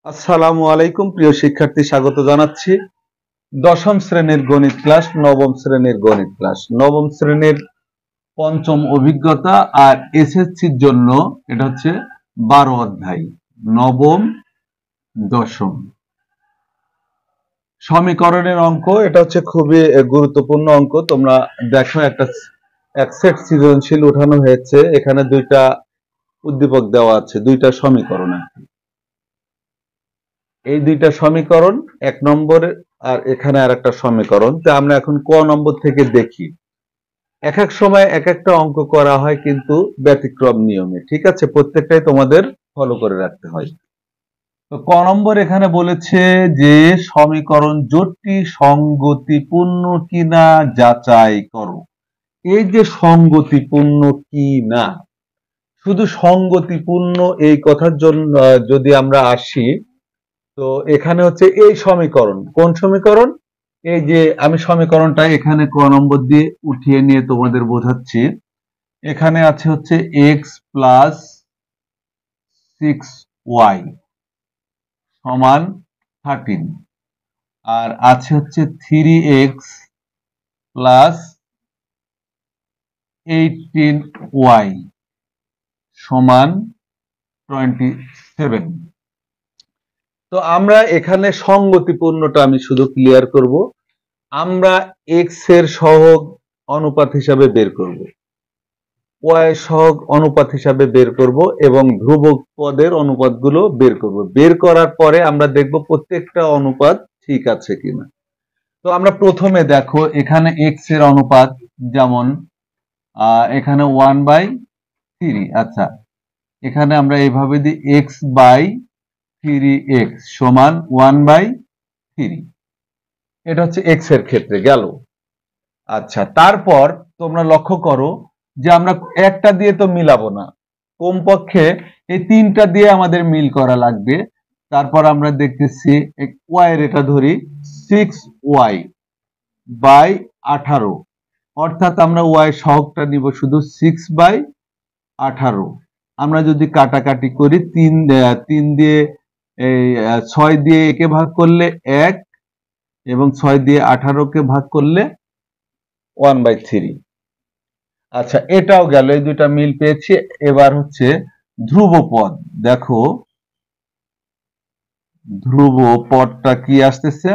আসসালামু আলাইকুম প্রিয় শিক্ষার্থী, স্বাগত জানাচ্ছি দশম শ্রেণীর গণিত ক্লাস, নবম শ্রেণীর গণিত ক্লাস, নবম শ্রেণীর পঞ্চম অভিজ্ঞতা আর এসএসসির জন্য এটা হচ্ছে 12 অধ্যায়, নবম দশম সমীকরণের অঙ্ক। এটা হচ্ছে খুবই গুরুত্বপূর্ণ অঙ্ক। তোমরা দেখো, এক সেট সৃজনশীল উঠানো হয়েছে। এখানে দুইটা উদ্দীপক দেওয়া আছে, দুইটা সমীকরণ। এই দুইটা সমীকরণ, এক নম্বরের আর এখানে আর একটা সমীকরণ। তো আমরা এখন ক নম্বর থেকে দেখি। এক এক সময় এক একটা অঙ্ক করা হয়, কিন্তু ব্যতিক্রম নিয়মে। ঠিক আছে, প্রত্যেকটাই তোমাদের ফলো করে রাখতে হয়। তো ক নম্বর এখানে বলেছে যে সমীকরণ জোটটি সঙ্গতিপূর্ণ কিনা যাচাই করো। এই যে সঙ্গতিপূর্ণ কি না, শুধু সঙ্গতিপূর্ণ এই কথার জন্য যদি আমরা আসি, তো এখানে হচ্ছে এই সমীকরণ, কোন সমীকরণ? এই যে আমি সমীকরণটা এখানে ক নম্বর দিয়ে উঠিয়ে নিয়ে তোমাদের বোঝাচ্ছি। এখানে আছে হচ্ছে এক্স প্লাস 6y সমান 13, আর আছে হচ্ছে 3x প্লাস 18y সমান 27। তো আমরা এখানে সঙ্গতিপূর্ণটা আমি শুধু ক্লিয়ার করব। আমরা এক্স এর সহগ অনুপাত হিসাবে বের করব, ওয়াই সহগ অনুপাত হিসাবে বের করব, এবং ধ্রুবক পদের অনুপাতগুলো বের করব। বের করার পরে আমরা দেখব প্রত্যেকটা অনুপাত ঠিক আছে কিনা। তো আমরা প্রথমে দেখো, এখানে এক্স এর অনুপাত যেমন এখানে 1/3। আচ্ছা, এখানে আমরা এইভাবে দিই x/3x সমান 1/3। এটা হচ্ছে এক্স এর ক্ষেত্রে গেল। আচ্ছা, তারপর তোমরা লক্ষ্য করো যে আমরা একটা দিয়ে তো মিলাবো না, কমপক্ষে এই তিনটা দিয়ে আমাদের মিল করা লাগবে। তারপর আমরা দেখতেছি ওয়াই এর এটা ধরি 6y/18, অর্থাৎ আমরা ওয়াই সহগটা নিব শুধু 6/18। আমরা যদি কাটাকাটি করি, 3 দিয়ে 6 দিয়ে একে ভাগ করলে 1, এবং 6 দিয়ে 18কে ভাগ করলে 1/3। আচ্ছা, এটাও গেল, এই দুইটা মিল পেয়েছি। এবার হচ্ছে ধ্রুবপদ। দেখো ধ্রুবপদটা কি আসতেছে,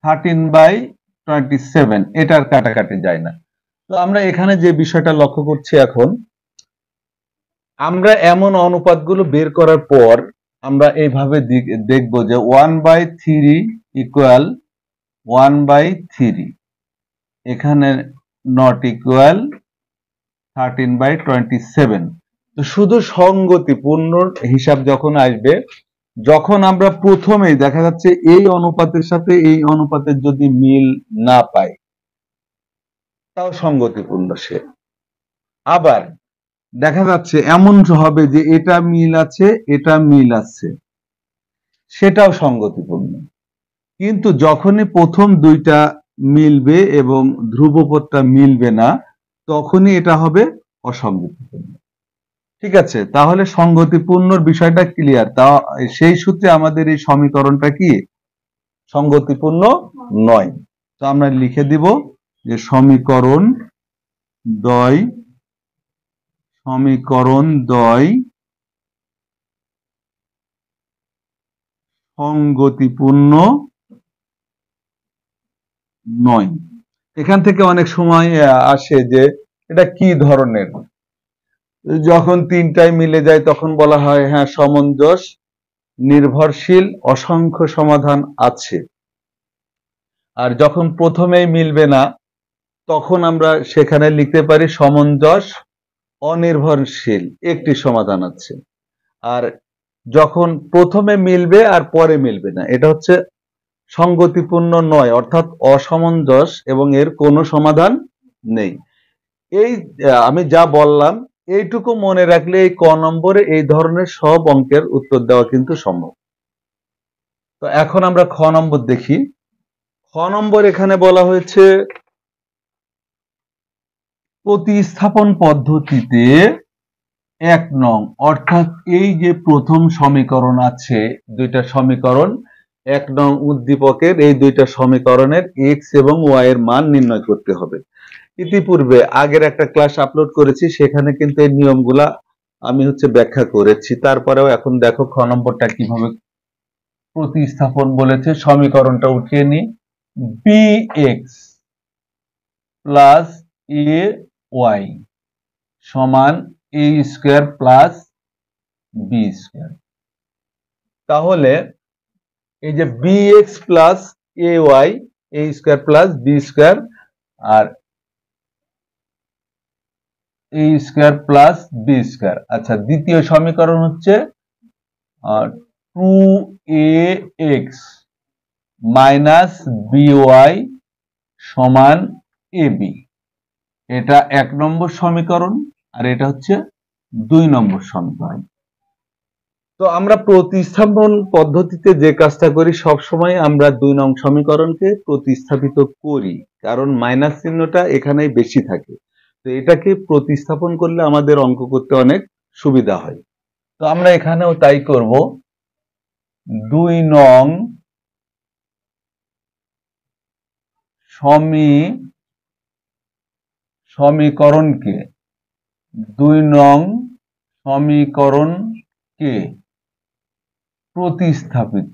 13/27। এটার কাটাকাটি যায় না। তো আমরা এখানে যে বিষয়টা লক্ষ্য করছি, এখন আমরা এমন অনুপাতগুলো বের করার পর আমরা এইভাবে দেখব যে 1/3 ইকুয়াল 1/3, এখানে নট ইকুয়াল 13/27। তো শুধু সঙ্গতিপূর্ণ হিসাব যখন আসবে, যখন আমরা প্রথমেই দেখা যাচ্ছে এই অনুপাতের সাথে এই অনুপাতের যদি মিল না পাই, তাও সঙ্গতিপূর্ণ সে। আবার দেখা যাচ্ছে এমন হবে যে এটা মিল আছে, এটা মিল আছে, সেটাও সঙ্গতিপূর্ণ। কিন্তু যখনই প্রথম দুইটা মিলবে এবং ধ্রুবপদটা মিলবে না, তখনই এটা হবে অসঙ্গতিপূর্ণ। ঠিক আছে, তাহলে সঙ্গতিপূর্ণর বিষয়টা ক্লিয়ার। তা সেই সূত্রে আমাদের এই সমীকরণটা কি সঙ্গতিপূর্ণ নয়। তো আমরা লিখে দিব যে সমীকরণ দ্বয় সঙ্গতিপূর্ণ নয়। এখান থেকে অনেক সময় আসে যে এটা কি ধরনের, যখন তিনটাই মিলে যায় তখন বলা হয় হ্যাঁ সমঞ্জস, নির্ভরশীল, অসংখ্য সমাধান আছে। আর যখন প্রথমেই মিলবে না, তখন আমরা সেখানে লিখতে পারি সমঞ্জস, অনির্ভরশীল, একটি সমাধান আছে। আর যখন প্রথমে মিলবে আর পরে মিলবে না, এটা হচ্ছে সঙ্গতিপূর্ণ নয়, অর্থাৎ অসমঞ্জস, এবং এর কোনো সমাধান নেই। এই আমি যা বললাম এইটুকু মনে রাখলে এই ক নম্বরে এই ধরনের সব অঙ্কের উত্তর দেওয়া কিন্তু সম্ভব। তো এখন আমরা খ নম্বর দেখি। খ নম্বর এখানে বলা হয়েছে প্রতিস্থাপন পদ্ধতিতে 1 নং, অর্থাৎ এই যে প্রথম সমীকরণ আছে, দুইটা সমীকরণ, 1 নং উদ্দীপকের এই দুইটা সমীকরণের এক্স এবং ওয়াই এর মান নির্ণয় করতে হবে। ইতিপূর্বে আগের একটা ক্লাস আপলোড করেছি, সেখানে কিন্তু এই নিয়মগুলা আমি ব্যাখ্যা করেছি। তারপরেও এখন দেখো খ নম্বরটা কিভাবে প্রতিস্থাপন বলেছে। সমীকরণটা উঠিয়ে নি, B x plus A Y সমান এ স্কোয়ার প্লাস বি স্কোয়ার। তাহলে এই যে B x plus A Y, A square plus b square, R A square plus b square. আচ্ছা, দ্বিতীয় সমীকরণ হচ্ছে 2ax মাইনাস by সমান ab। এটা 1 নম্বর সমীকরণ, আর এটা হচ্ছে 2 নম্বর সমীকরণ। তো আমরা প্রতিস্থাপন পদ্ধতিতে যে কাজটা করি, সবসময় আমরা 2 নং সমীকরণকে প্রতিস্থাপিত করি, কারণ মাইনাস চিহ্নটা এখানেই বেশি থাকে। তো এটাকে প্রতিস্থাপন করলে আমাদের অঙ্ক করতে অনেক সুবিধা হয়। তো আমরা এখানেও তাই করব। 2 নং সমীকরণকে 2 নং সমীকরণকে প্রতিস্থাপিত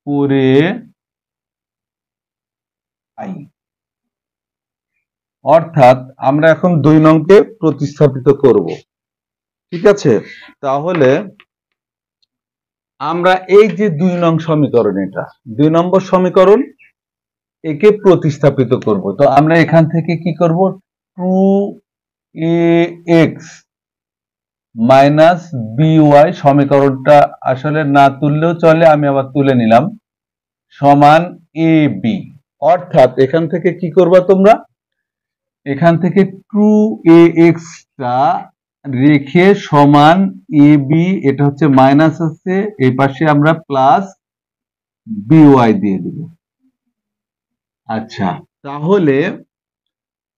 করে পাই। অর্থাৎ আমরা এখন 2 নংকে প্রতিস্থাপিত করব, ঠিক আছে? তাহলে আমরা এই যে 2 নং সমীকরণ, এটা 2 নম্বর সমীকরণ, একে প্রতিস্থাপিত করব। তো আমরা এখান থেকে কি করব, 2ax মাইনাস by, সমীকরণটা আসলে না তুললেও চলে, আমি আবার তুলে নিলাম, সমান ab। অর্থাৎ এখান থেকে কি করবা তোমরা, এখান থেকে 2ax টা রেখে সমান ab, এটা হচ্ছে মাইনাস আছে, এই পাশে আমরা প্লাস by দিয়ে দেব। আচ্ছা, তাহলে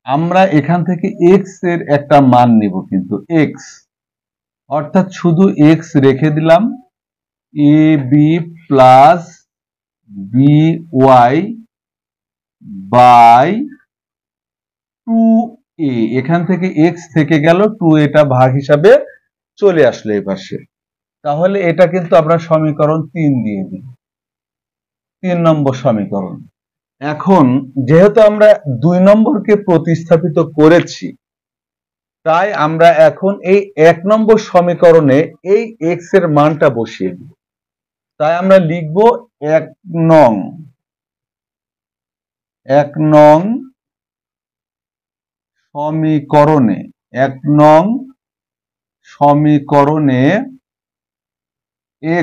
আমরা এখান থেকে x এর একটা মান নিব, কিন্তু x, অর্থাৎ শুধু x রেখে দিলাম, ab plus by by 2a, এখান থেকে x থেকে গেল, 2 এটা ভাগ হিসাবে চলে আসলো এই পাশে। তাহলে এটা কিন্তু আমরা সমীকরণ 3 দিয়ে দিই, 3 নম্বর সমীকরণ। এখন যেহেতু আমরা 2 নম্বরকে প্রতিস্থাপিত করেছি, তাই আমরা এখন এই 1 নম্বর সমীকরণে এই x এর মানটা বসিয়ে দিব। তাই আমরা লিখব 1 নং সমীকরণে, 1 নং সমীকরণে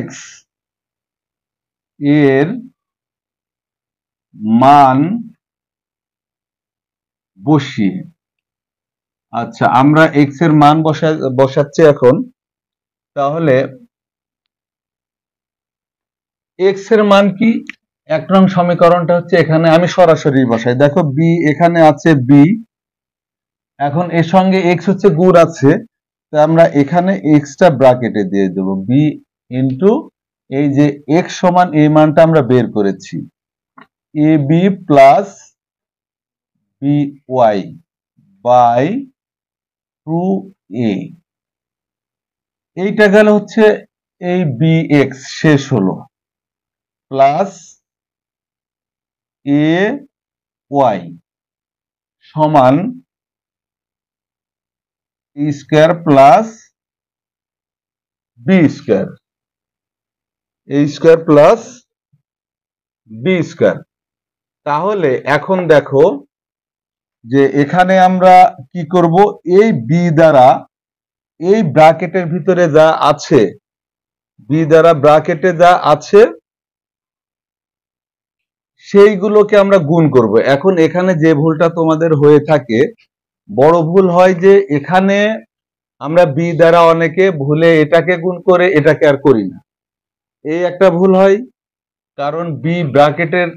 x এর মান বসিয়ে। আচ্ছা, আমরা x এর মান বসাচ্ছি এখন। তাহলে x এর মান কি, 1 নং সমীকরণটা হচ্ছে, এখানে আমি সরাসরি বসাই, দেখো b, এখানে আছে b, এখন এর সঙ্গে x হচ্ছে গুণ আছে, তাই আমরা এখানে x টা ব্র্যাকেটে দিয়ে দেব, b ইনটু এই যে x সমান এই মানটা আমরা বের করেছি, ab plus by by 2a। এইটা গেল হচ্ছে এই bx, শেষ হলো, প্লাস ay সমান a square plus b square, a square plus b square. তাহলে এখন দেখো যে এখানে আমরা কি করব, এই b দ্বারা এই ব্র্যাকেটের ভিতরে যা আছে, b দ্বারা ব্র্যাকেটে যা আছে সেইগুলোকে আমরা গুণ করব। এখন এখানে যে ভুলটা তোমাদের হয়ে থাকে, বড় ভুল হয় যে এখানে আমরা b দ্বারা অনেকে ভুলে এটাকে গুণ করে এটাকে আর করি না। এই একটা ভুল হয়, কারণ বি ব্র্যাকেটের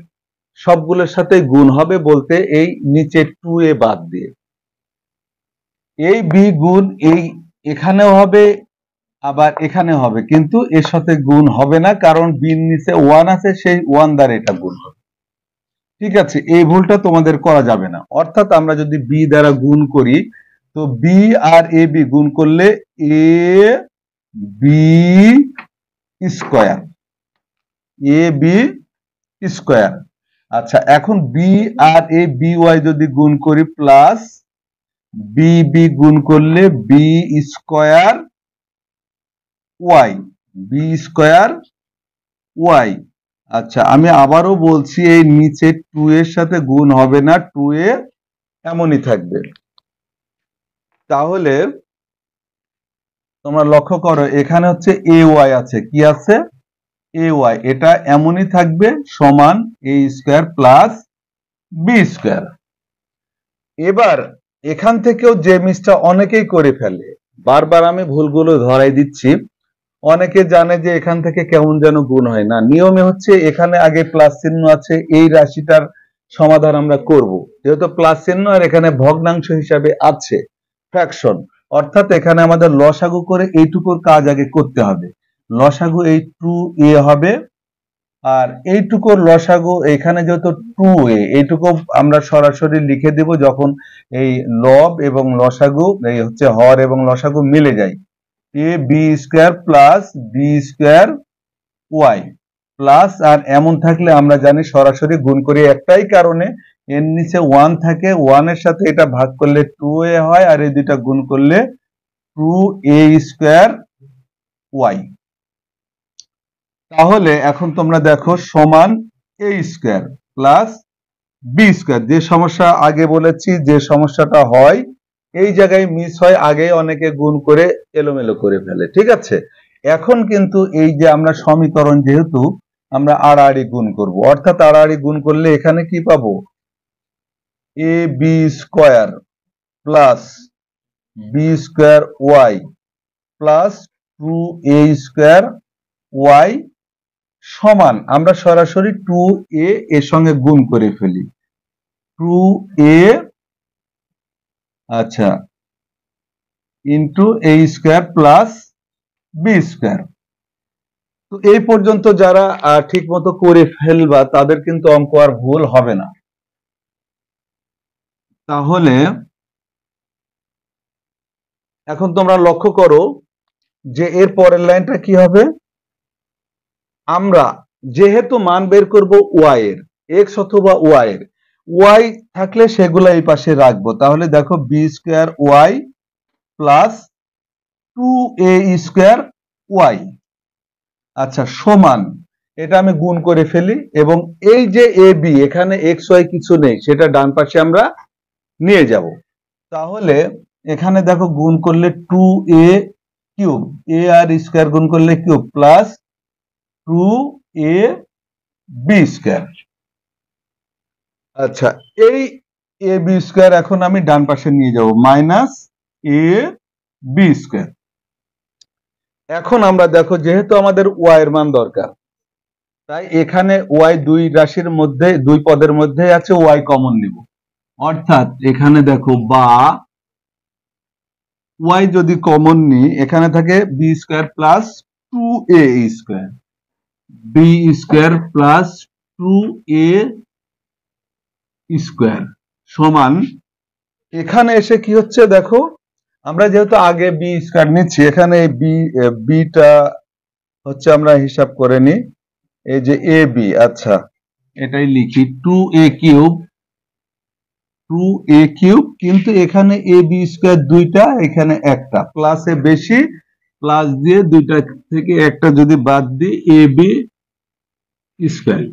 সবগুলোর সাথে গুণ হবে বলতে এই নিচে 2a বাদ দিয়ে। এই বি গুণ এই এখানেও হবে আবার এখানে হবে, কিন্তু এর সাথে গুণ হবে না, কারণ বির নিচে 1 আছে, সেই 1 দ্বারা এটা গুণ হবে। ঠিক আছে, এই ভুলটা তোমাদের করা যাবে না। অর্থাৎ আমরা যদি বি দ্বারা গুণ করি, তো বি আর এ বি গুণ করলে a b square, a b square. আচ্ছা, এখন বি আর এ বি ওয়াই যদি গুণ করি, প্লাস বি বি গুণ করলে b square y, b square y. আচ্ছা, আমি আবারও বলছি, এই নিচে 2 এর সাথে গুণ হবে না, 2a এমনই থাকবে। তাহলে তোমরা লক্ষ্য করো, এখানে হচ্ছে এ ওয়াই আছে, কি আছে, এ ওয়াই, এটা এমনই থাকবে, সমান এ স্কোয়ার প্লাস বি স্কোয়ার। এবার এখান থেকেও যে মিসটা অনেকেই করে ফেলে, বারবার আমি ভুলগুলো ধরাই দিচ্ছি, অনেকে জানে যে এখান থেকে কেমন যেন গুণ হয় না। নিয়মে হচ্ছে এখানে আগে প্লাস চিহ্ন আছে, এই রাশিটার সমাধান আমরা করব, যেহেতু প্লাস চিহ্ন আর এখানে ভগ্নাংশ হিসাবে আছে ফ্র্যাকশন, অর্থাৎ এখানে আমাদের লসাগু করে এইটুকুর কাজ আগে করতে হবে। লসাগু এই 2a হবে, আর এইটুকুর লসাগু এখানে যেহেতু 2a, এইটুকু আমরা সরাসরি লিখে দেব যখন এই লব এবং লসাগু, এই হচ্ছে হর এবং লসাগু মিলে যায়, a b square plus b square y plus, আর এমন থাকলে আমরা জানি সরাসরি গুণ করি একটাই কারণে, এর নিচে 1 থাকে, 1 এর সাথে এটা ভাগ করলে 2a হয়, আর এই দুইটা গুণ করলে 2a স্কোয়ার ওয়াই। তাহলে এখন তোমরা দেখো, সমান a square plus b square. যে সমস্যা আগে বলেছি, যে সমস্যাটা হয় এই জায়গায় মিস হয়, আগে অনেকে গুণ করে এলোমেলো করে ফেলে। ঠিক আছে, এখন কিন্তু এই যে আমরা সমীকরণ, যেহেতু আমরা আড়াআড়ি গুণ করব, অর্থাৎ আড়াআড়ি গুণ করলে এখানে কি পাবো, a b square plus b square y plus 2a square y সমান, আমরা সরাসরি 2a এর সঙ্গে গুণ করে ফেলি, 2a আচ্ছা into a square plus b square. তো এই পর্যন্ত যারা ঠিক মতো করে ফেলবা তাদের কিন্তু অঙ্ক আর ভুল হবে না। তাহলে এখন তোমরা লক্ষ্য করো যে এর পরের লাইনটা কি হবে, আমরা যেহেতু মান বের করব ওয়াই এর, এক্স অথবা ওয়াই এর, ওয়াই থাকলে সেগুলো এই পাশে রাখবো। তাহলে দেখো b square y plus 2a square y, আচ্ছা সমান, এটা আমি গুণ করে ফেলি, এবং এই যে এ বি, এখানে এক্স ওয়াই কিছু নেই, সেটা ডান পাশে আমরা নিয়ে যাব। তাহলে এখানে দেখো গুণ করলে 2a কিউব, এ আর স্কোয়ার গুণ করলে cube plus 2a B square. আচ্ছা, এই এ বি স্কোয়ার এখন আমি ডান পাশে নিয়ে যাব, মাইনাস এ বি স্কোয়ার। এখন আমরা দেখো, যেহেতু আমাদের ওয়াই এর মান দরকার, তাই এখানে ওয়াই দুই রাশির মধ্যে, দুই পদের মধ্যে আছে, ওয়াই কমন নিব, অর্থাৎ এখানে দেখো, বা ওয়াই যদি কমন নিই, এখানে থাকে b square plus 2a square, b square plus 2a square সমান, এখানে এসে কি হচ্ছে দেখো, আমরা যেহেতু আগে বি স্কোয়ার নিচ্ছি, এখানে বিটা হচ্ছে আমরা হিসাব করে নিই, এই যে এ বি, আচ্ছা এটাই লিখি 2a কিউব, 2a কিউব, কিন্তু এখানে এ বি স্কোয়ার দুইটা, এখানে একটা, প্লাসে বেশি, প্লাস দিয়ে দুইটা থেকে একটা যদি বাদ দিই, এ বি স্কোয়ার।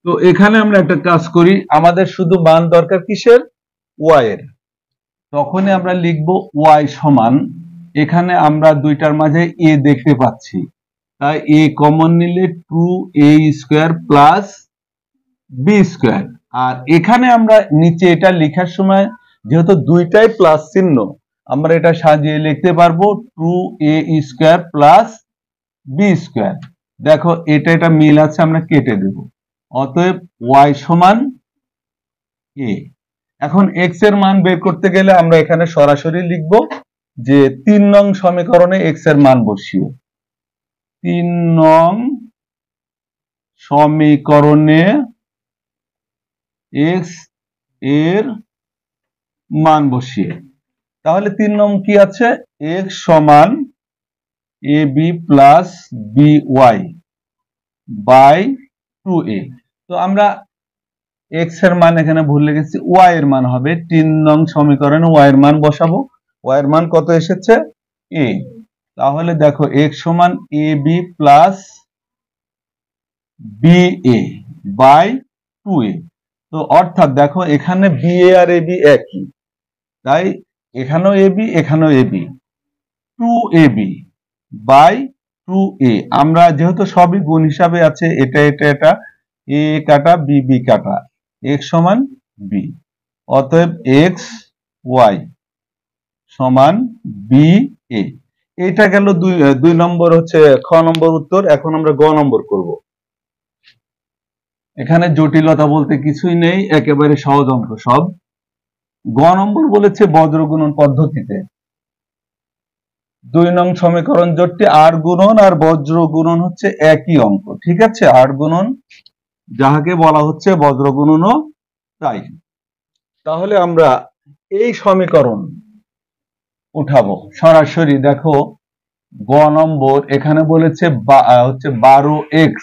তো এখানে আমরা একটা কাজ করি, আমাদের শুধু মান দরকার কিসের, ওয়াই এর, তখনই আমরা লিখব ওয়াই সমান, এখানে আমরা দুইটার মাঝে এ দেখতে পাচ্ছি, তাই এ কমন নিলে 2a square plus b square, আর এখানে আমরা নিচে এটা লেখার সময় যেহেতু দুইটাই প্লাস চিহ্ন, আমরা এটা সাজিয়ে লিখতে পারবো 2a square plus b square. দেখো এটা এটা মিল আছে, আমরা কেটে দেব। অতএব y সমান a। এখন x এর মান বের করতে গেলে আমরা এখানে সরাসরি লিখব যে 3 নং সমীকরণে x এর মান বসিয়ে, 3 নং সমীকরণে x এর মান বসিয়ে, তাহলে 3 নং কি আছে, x সমান ab plus by by 2a। তো আমরা x এর মান এখানে ভুল লিখেছি, y এর মান হবে 3 নং সমীকরণে y এর মান বসাবো। y এর মান কত এসেছে, a। তাহলে দেখো x সমান ab plus ba by 2a। তো অর্থাৎ দেখো এখানে ba আর ab একই, তাই এখানেও ab এখানেও ab, 2ab বাই 2a। আমরা যেহেতু সবই গুণ হিসাবে আছে, এটা এটা এটা a কাটা b কাটা, x সমান b। অতএব x y সমান b a। এটা গেল দুই নম্বর, হচ্ছে খ নম্বর উত্তর। এখন আমরা গ নম্বর করব। এখানে জটিলতা বলতে কিছুই নেই, একেবারে সহজ অঙ্ক সব। গ নম্বর বলেছে বজ্রগুণন পদ্ধতিতে 2 নং সমীকরণ জোটটি আর গুণন আর বজ্র গুণন হচ্ছে একই অঙ্ক, ঠিক আছে। আর গুণন যাহাকে বলা হচ্ছে বজ্র গুণনও তাই। তাহলে আমরা এই সমীকরণ উঠাবো সরাসরি। দেখো গ নম্বর এখানে বলেছে হচ্ছে 12x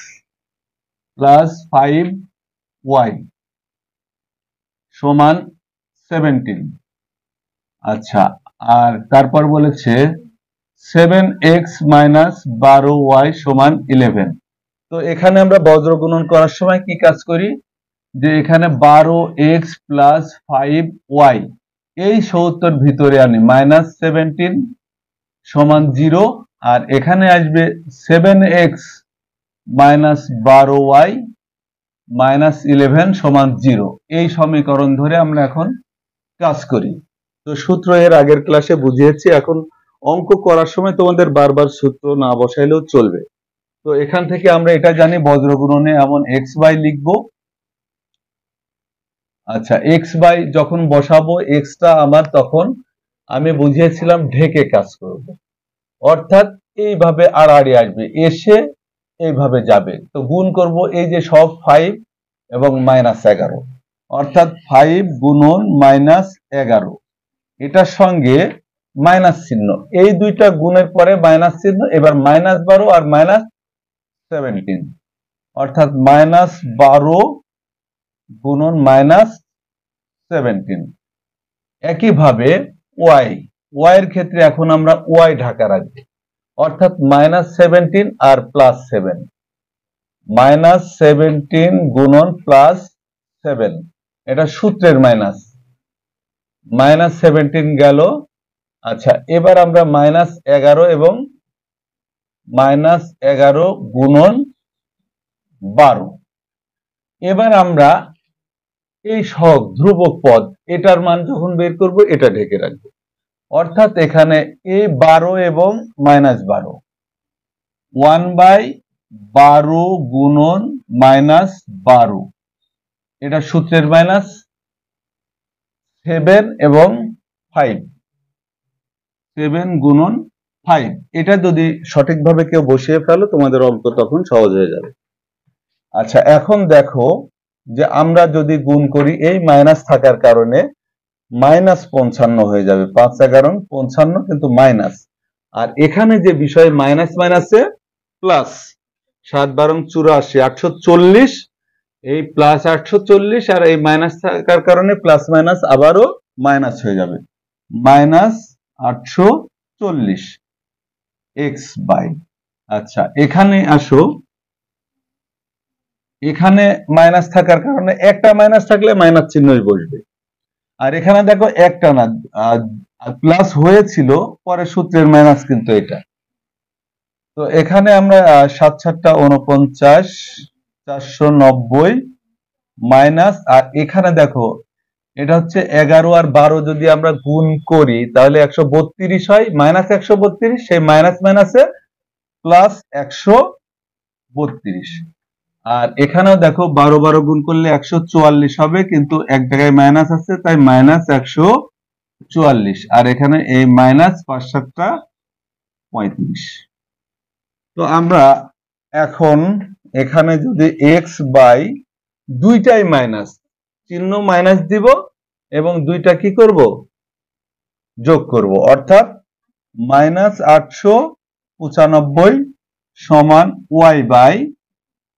প্লাস 5y সমান 17। আচ্ছা, আর তারপর বলেছে 7x মাইনাস 12y সমান 11। তো এখানে আমরা বজ্র গুণন করার সময় কি কাজ করি, যে এখানে 12x প্লাস 5y এই 70 ভিতরে আনি, মাইনাস 17 সমান 0, আর এখানে আসবে 7x মাইনাস 12y মাইনাস 11 সমান 0। এই সমীকরণ ধরে আমরা এখন কাজ করি। তো সূত্র এর আগের ক্লাসে বুঝিয়েছি, এখন অঙ্ক করার সময় তোমাদের বারবার সূত্র না বসাইলেও চলবে। তো এখান থেকে আমরা এটা জানি বজ্র গুণনে এমন x বাই লিখবো। আচ্ছা, x বাই যখন বসাবো, x টা আমার তখন আমি বুঝিয়েছিলাম ঢেকে কাজ করব, অর্থাৎ এইভাবে আড়াআড়ি আসবে, এসে এইভাবে যাবে। তো গুণ করব এই যে সব 5 এবং মাইনাস 11, অর্থাৎ 5 গুণন মাইনাস 11, এটার সঙ্গে মাইনাস চিহ্ন, এই দুইটা গুণের পরে মাইনাস চিহ্ন, এবার মাইনাস 12 আর মাইনাস 17, অর্থাৎ মাইনাস 12 গুণন মাইনাস 17। একইভাবে y এর ক্ষেত্রে এখন আমরা y ঢাকা রাখবো, অর্থাৎ মাইনাস 17 আর প্লাস 7, মাইনাস 17 গুণন প্লাস 7, এটা সূত্রের মাইনাস, মাইনাস 17 গেল। আচ্ছা, এবার আমরা মাইনাস 11 এবং মাইনাস 11 গুণন 12। এবার আমরা এই সহগ ধ্রুবক পদ এটার মান যখন বের করব, এটা ঢেকে রাখবো, অর্থাৎ এখানে এই 12 এবং মাইনাস 12, 1/12 গুণন মাইনাস 12, এটা সূত্রের মাইনাস 7 এবং 5, 7 গুণন 5। এটা যদি সঠিকভাবে কেউ বসিয়ে ফেলো, তোমাদের অঙ্ক তখন সহজ হয়ে যাবে। আচ্ছা, এখন দেখো যে আমরা যদি গুণ করি, এই মাইনাস থাকার কারণে মাইনাস 55 হয়ে যাবে, 5 11 55, কিন্তু মাইনাস। আর এখানে যে বিষয় মাইনাস মাইনাসে প্লাস, 7 12 84 840, এই প্লাস 840 আর এই মাইনাস থাকার কারণে প্লাস মাইনাস আবারও মাইনাস হয়ে যাবে, মাইনাস 840 এক্স বাই। আচ্ছা, এখানে আসো, এখানে মাইনাস থাকার কারণে একটা মাইনাস থাকলে মাইনাস চিহ্নই বসবে, আর এখানে দেখো একটা না প্লাস হয়েছিল, পরে সূত্রের মাইনাস কিন্তু এটা। তো এখানে আমরা 7 7 49 490 মাইনাস, আর এখানে দেখো এটা হচ্ছে 11 আর 12 যদি আমরা গুণ করি তাহলে 132 হয়, মাইনাস 132, সেই মাইনাস মাইনাসে প্লাস 32। আর এখানেও দেখো 12 12 গুণ করলে 144 হবে, কিন্তু এক জায়গায় মাইনাস আছে তাই মাইনাস 144। আর এখানে এই মাইনাস 5 7 35। তো আমরা এখন এখানে যদি এক্স বাই দুইটাই মাইনাস, চিহ্ন মাইনাস দিব এবং দুইটা কি করব, যোগ করব, অর্থাৎ মাইনাস 895 সমান ওয়াই বাই,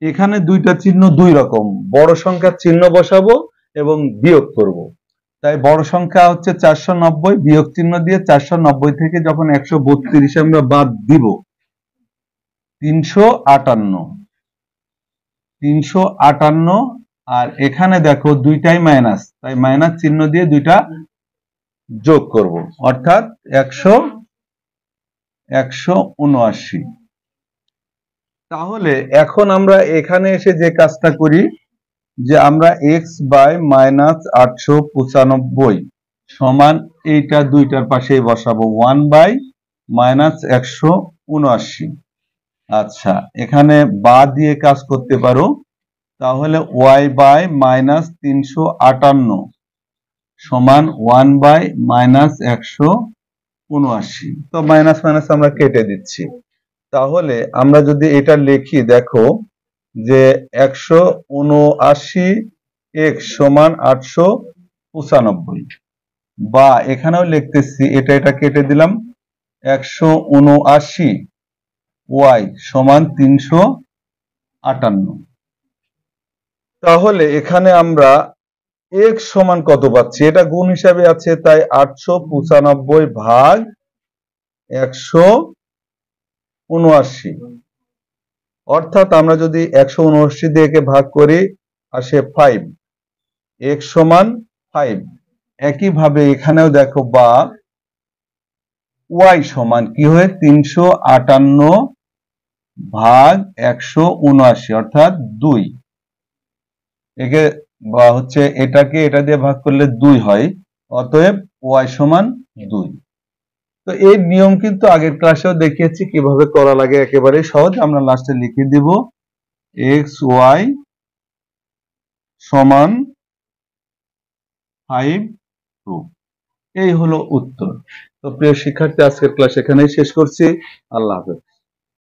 এখানে দুইটা চিহ্ন দুই রকম, বড় সংখ্যার চিহ্ন বসাবো এবং বিয়োগ করব। তাই বড় সংখ্যা হচ্ছে 490, বিয়োগ চিহ্ন দিয়ে 490 থেকে যখন 132 আমরা বাদ দিব 358। আর এখানে দেখো দুইটাই মাইনাস, তাই মাইনাস চিহ্ন দিয়ে দুইটা যোগ করব, অর্থাৎ 179। তাহলে এখন আমরা এখানে এসে যে কাজটা করি, যে আমরা এক্স বাই মাইনাস 895 সমান এইটা দুইটার পাশেই বসাবো 1 বাই মাইনাস 179। আচ্ছা, এখানে বা দিয়ে কাজ করতে পারো, তাহলে ওয়াই বাই মাইনাস 358 সমান 1 বাই মাইনাস 179। তো মাইনাস মাইনাস আমরা কেটে দিচ্ছি। তাহলে আমরা যদি এটা লিখি, দেখো যে 179 এক্স সমান 895, বা এখানেও লিখতেছি, এটা কেটে দিলাম, 179 ওয়াই সমান 358। তাহলে এখানে আমরা এক্স সমান কত পাচ্ছি, এটা গুণ হিসাবে আছে, তাই 895 ভাগ 179, অর্থাৎ আমরা যদি 179 দিয়ে একে ভাগ করি আসে 5, এক্স সমান 5। একইভাবে এখানেও দেখো, বা ওয়াই সমান কি হয়, 358 ভাগ 179, অর্থাৎ 2। একে বা হচ্ছে এটাকে এটা দিয়ে ভাগ করলে 2 হয়, অতএব ওয়াই সমান 2। তো এই নিয়ম কিন্তু আগের ক্লাসেও দেখিয়েছি কিভাবে করা লাগে, একেবারে সহজ। আমরা লাস্টে লিখে দিব এক্স ওয়াই সমান 5 2। এই হলো উত্তর। তো প্রিয় শিক্ষার্থী, আজকের ক্লাস এখানেই শেষ করছি। আল্লাহ হাফেজ।